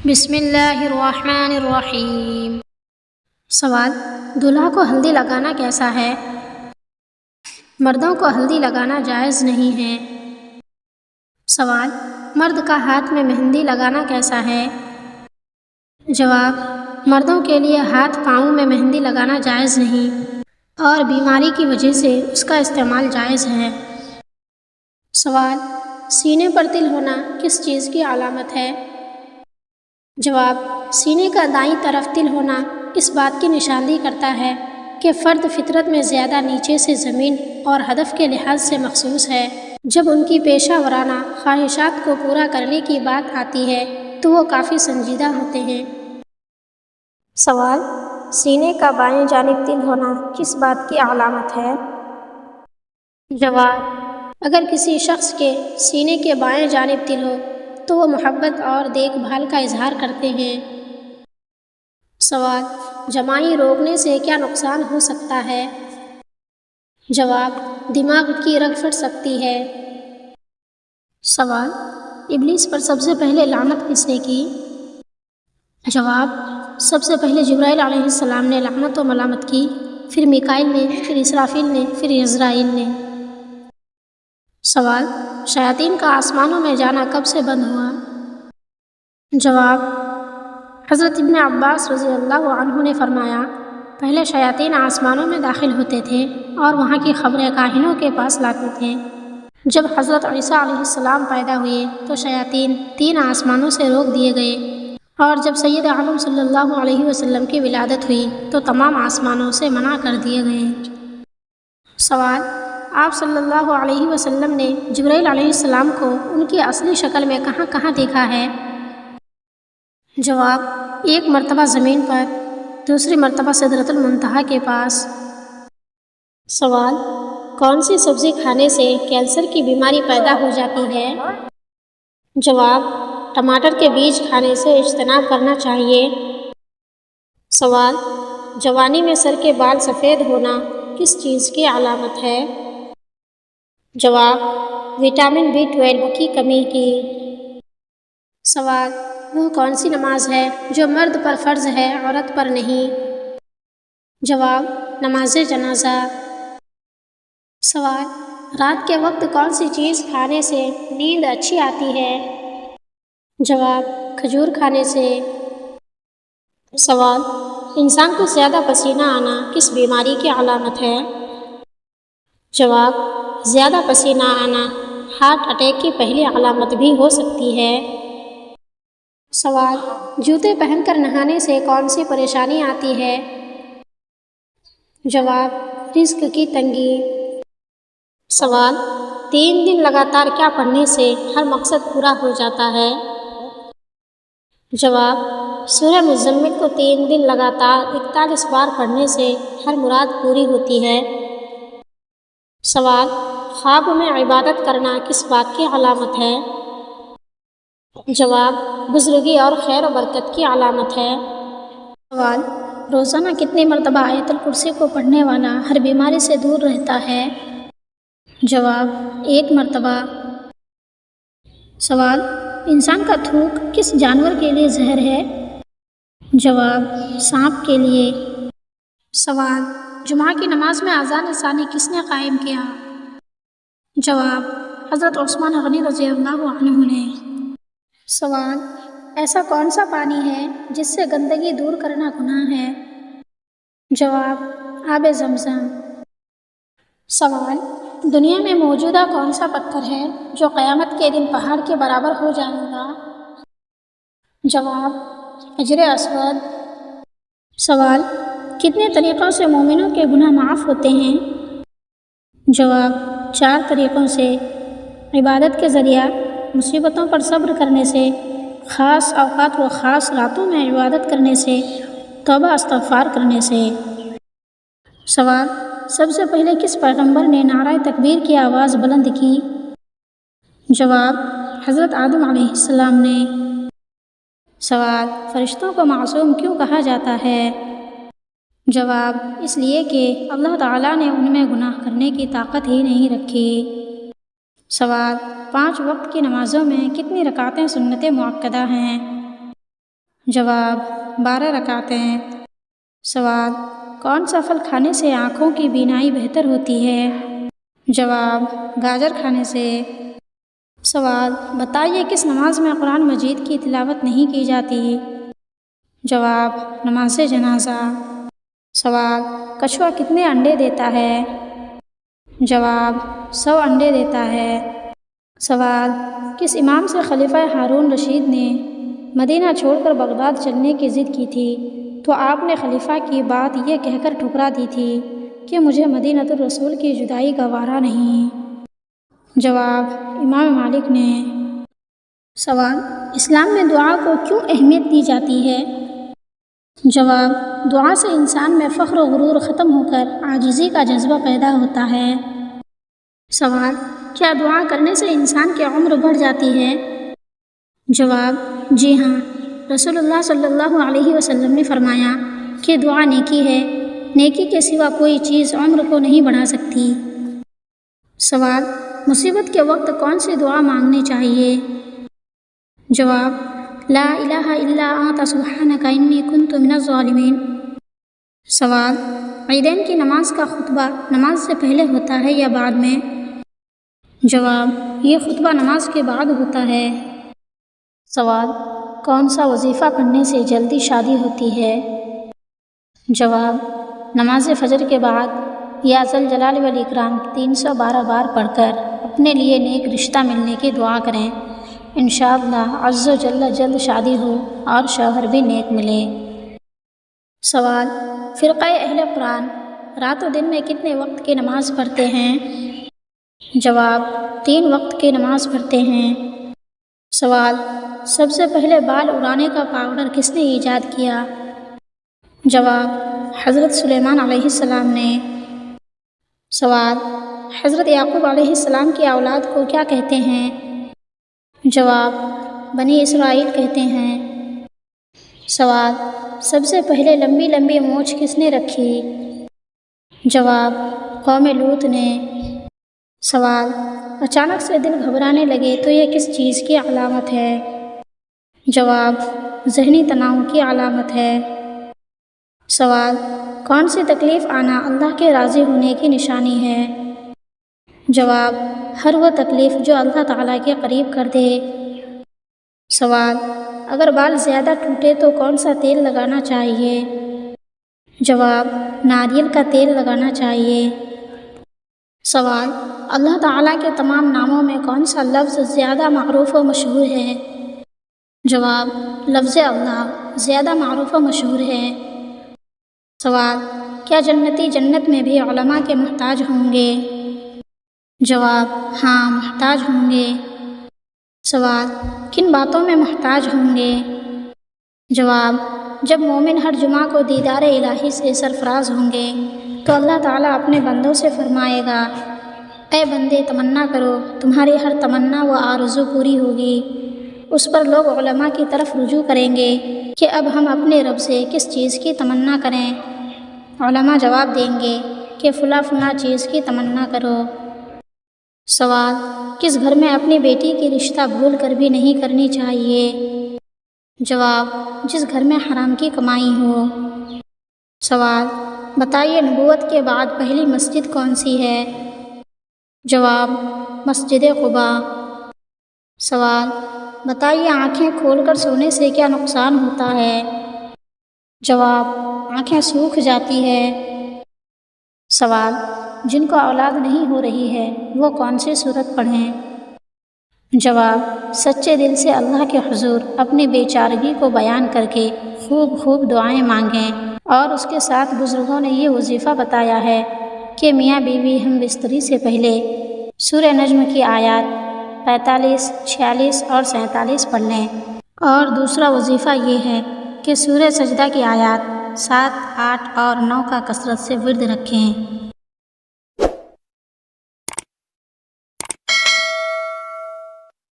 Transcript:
بسم اللہ الرحمن الرحیم۔ سوال: دولہا کو ہلدی لگانا کیسا ہے؟ مردوں کو ہلدی لگانا جائز نہیں ہے۔ سوال: مرد کا ہاتھ میں مہندی لگانا کیسا ہے؟ جواب: مردوں کے لیے ہاتھ پاؤں میں مہندی لگانا جائز نہیں اور بیماری کی وجہ سے اس کا استعمال جائز ہے۔ سوال: سینے پر تل ہونا کس چیز کی علامت ہے؟ جواب: سینے کا دائیں طرف تل ہونا اس بات کی نشاندہی کرتا ہے کہ فرد فطرت میں زیادہ نیچے سے زمین اور ہدف کے لحاظ سے مخصوص ہے۔ جب ان کی پیشہ ورانہ خواہشات کو پورا کرنے کی بات آتی ہے تو وہ کافی سنجیدہ ہوتے ہیں۔ سوال: سینے کا بائیں جانب تل ہونا کس بات کی علامت ہے؟ جواب: اگر کسی شخص کے سینے کے بائیں جانب تل ہو تو وہ محبت اور دیکھ بھال کا اظہار کرتے ہیں۔ سوال: جمائی روکنے سے کیا نقصان ہو سکتا ہے؟ جواب: دماغ کی رگ پھٹ سکتی ہے۔ سوال: ابلیس پر سب سے پہلے لعنت کس نے کی؟ جواب: سب سے پہلے جبرائیل علیہ السلام نے لعنت و ملامت کی، پھر میکائیل نے، پھر اسرافیل نے، پھر عزرائیل نے۔ سوال: شیاطین کا آسمانوں میں جانا کب سے بند ہوا؟ جواب: حضرت ابن عباس رضی اللہ عنہ نے فرمایا، پہلے شیاطین آسمانوں میں داخل ہوتے تھے اور وہاں کی خبریں کاہنوں کے پاس لاتے تھے۔ جب حضرت عیسیٰ علیہ السلام پیدا ہوئے تو شیاطین 3 آسمانوں سے روک دیے گئے، اور جب سید عالم صلی اللہ علیہ وسلم کی ولادت ہوئی تو تمام آسمانوں سے منع کر دیے گئے۔ سوال: آپ صلی اللہ علیہ وسلم نے جبرائیل علیہ السلام کو ان کی اصلی شکل میں کہاں کہاں دیکھا ہے؟ جواب: ایک مرتبہ زمین پر، دوسری مرتبہ سدرۃ المنتہا کے پاس۔ سوال: کون سی سبزی کھانے سے کینسر کی بیماری پیدا ہو جاتی ہے؟ جواب: ٹماٹر کے بیج کھانے سے اجتناب کرنا چاہیے۔ سوال: جوانی میں سر کے بال سفید ہونا کس چیز کی علامت ہے؟ جواب: وٹامن B12 کی کمی کی۔ سوال: وہ کون سی نماز ہے جو مرد پر فرض ہے عورت پر نہیں؟ جواب: نماز جنازہ۔ سوال: رات کے وقت کون سی چیز کھانے سے نیند اچھی آتی ہے؟ جواب: کھجور کھانے سے۔ سوال: انسان کو زیادہ پسینہ آنا کس بیماری کی علامت ہے؟ جواب: زیادہ پسینہ آنا ہارٹ اٹیک کی پہلی علامت بھی ہو سکتی ہے۔ سوال: جوتے پہن کر نہانے سے کون سی پریشانی آتی ہے؟ جواب: رزق کی تنگی۔ سوال: 3 دن لگاتار کیا پڑھنے سے ہر مقصد پورا ہو جاتا ہے؟ جواب: سورہ مزمل کو 3 دن لگاتار 41 بار پڑھنے سے ہر مراد پوری ہوتی ہے۔ سوال: خواب میں عبادت کرنا کس بات کی علامت ہے؟ جواب: بزرگی اور خیر و برکت کی علامت ہے۔ سوال: روزانہ کتنی مرتبہ آیت الکرسی کو پڑھنے والا ہر بیماری سے دور رہتا ہے؟ جواب: 1 مرتبہ۔ سوال: انسان کا تھوک کس جانور کے لیے زہر ہے؟ جواب: سانپ کے لیے۔ سوال: جمعہ کی نماز میں اذان ثانی کس نے قائم کیا؟ جواب: حضرت عثمان غنی رضی اللہ عنہ نے۔ سوال: ایسا کون سا پانی ہے جس سے گندگی دور کرنا گناہ ہے؟ جواب: آب زمزم۔ سوال: دنیا میں موجودہ کون سا پتھر ہے جو قیامت کے دن پہاڑ کے برابر ہو جائے گا؟ جواب: حجر اسود۔ سوال: کتنے طریقوں سے مومنوں کے گناہ معاف ہوتے ہیں؟ جواب: 4 طریقوں سے: عبادت کے ذریعہ، مصیبتوں پر صبر کرنے سے، خاص اوقات و خاص راتوں میں عبادت کرنے سے، توبہ استغفار کرنے سے۔ سوال: سب سے پہلے کس پیغمبر نے نعرہ تکبیر کی آواز بلند کی؟ جواب: حضرت آدم علیہ السلام نے۔ سوال: فرشتوں کو معصوم کیوں کہا جاتا ہے؟ جواب: اس لیے کہ اللہ تعالیٰ نے ان میں گناہ کرنے کی طاقت ہی نہیں رکھی۔ سوال: 5 وقت کی نمازوں میں کتنی رکعتیں سنت مؤکدہ ہیں؟ جواب 12 رکعتیں۔ سوال کون سا پھل کھانے سے آنکھوں کی بینائی بہتر ہوتی ہے؟ جواب گاجر کھانے سے۔ سوال بتائیے کس نماز میں قرآن مجید کی تلاوت نہیں کی جاتی؟ جواب نماز جنازہ۔ سوال کچھوا کتنے انڈے دیتا ہے؟ جواب 100 انڈے دیتا ہے۔ سوال کس امام سے خلیفہ ہارون رشید نے مدینہ چھوڑ کر بغداد چلنے کی ضد کی تھی تو آپ نے خلیفہ کی بات یہ کہہ کر ٹھکرا دی تھی کہ مجھے مدینۃ الرسول کی جدائی گوارا نہیں؟ جواب امام مالک نے۔ سوال اسلام میں دعا کو کیوں اہمیت دی جاتی ہے؟ جواب دعا سے انسان میں فخر و غرور ختم ہو کر عاجزی کا جذبہ پیدا ہوتا ہے۔ سوال کیا دعا کرنے سے انسان کی عمر بڑھ جاتی ہے؟ جواب جی ہاں، رسول اللہ صلی اللہ علیہ وسلم نے فرمایا کہ دعا نیکی ہے، نیکی کے سوا کوئی چیز عمر کو نہیں بڑھا سکتی۔ سوال مصیبت کے وقت کون سی دعا مانگنی چاہیے؟ جواب لا الہ الا انت سبحانک انی کنت من الظالمین۔ سوال عیدین کی نماز کا خطبہ نماز سے پہلے ہوتا ہے یا بعد میں؟ جواب یہ خطبہ نماز کے بعد ہوتا ہے۔ سوال کون سا وظیفہ پڑھنے سے جلدی شادی ہوتی ہے؟ جواب نماز فجر کے بعد یا ذل جلال والاکرام 312 بار پڑھ کر اپنے لیے نیک رشتہ ملنے کی دعا کریں، انشاءاللہ عز و جل جلد شادی ہو اور شوہر بھی نیک ملے۔ سوال فرقہ اہل قرآن رات و دن میں کتنے وقت کی نماز پڑھتے ہیں؟ جواب 3 وقت کی نماز پڑھتے ہیں۔ سوال سب سے پہلے بال اڑانے کا پاؤڈر کس نے ایجاد کیا؟ جواب حضرت سلیمان علیہ السلام نے۔ سوال حضرت یعقوب علیہ السلام کی اولاد کو کیا کہتے ہیں؟ جواب بنی اسرائیل کہتے ہیں۔ سوال سب سے پہلے لمبی لمبی مونچھ کس نے رکھی؟ جواب قوم لوط نے۔ سوال اچانک سے دل گھبرانے لگے تو یہ کس چیز کی علامت ہے؟ جواب ذہنی تناؤ کی علامت ہے۔ سوال کون سی تکلیف آنا اللہ کے راضی ہونے کی نشانی ہے؟ جواب ہر وہ تکلیف جو اللہ تعالیٰ کے قریب کر دے۔ سوال اگر بال زیادہ ٹوٹے تو کون سا تیل لگانا چاہیے؟ جواب ناریل کا تیل لگانا چاہیے۔ سوال اللہ تعالیٰ کے تمام ناموں میں کون سا لفظ زیادہ معروف و مشہور ہے؟ جواب لفظ اللہ زیادہ معروف و مشہور ہے۔ سوال کیا جنتی جنت میں بھی علماء کے محتاج ہوں گے؟ جواب ہاں محتاج ہوں گے۔ سوال کن باتوں میں محتاج ہوں گے؟ جواب جب مومن ہر جمعہ کو دیدار الہی سے سرفراز ہوں گے تو اللہ تعالیٰ اپنے بندوں سے فرمائے گا اے بندے تمنا کرو، تمہاری ہر تمنا و آرزو پوری ہوگی۔ اس پر لوگ علماء کی طرف رجوع کریں گے کہ اب ہم اپنے رب سے کس چیز کی تمنا کریں؟ علماء جواب دیں گے کہ فلاں فلاں چیز کی تمنا کرو۔ سوال کس گھر میں اپنی بیٹی کی رشتہ بھول کر بھی نہیں کرنی چاہیے؟ جواب جس گھر میں حرام کی کمائی ہو۔ سوال بتائیے نبوت کے بعد پہلی مسجد کون سی ہے؟ جواب مسجد قباء۔ سوال بتائیے آنکھیں کھول کر سونے سے کیا نقصان ہوتا ہے؟ جواب آنکھیں سوکھ جاتی ہے۔ سوال جن کو اولاد نہیں ہو رہی ہے وہ کون سی سورت پڑھیں؟ جواب سچے دل سے اللہ کے حضور اپنی بے چارگی کو بیان کر کے خوب دعائیں مانگیں، اور اس کے ساتھ بزرگوں نے یہ وظیفہ بتایا ہے کہ میاں بیوی ہم بستری سے پہلے سورہ نجم کی آیات 45، 46 اور 47 پڑھ لیں، اور دوسرا وظیفہ یہ ہے کہ سورہ سجدہ کی آیات 7، 8 اور 9 کا کثرت سے ورد رکھیں۔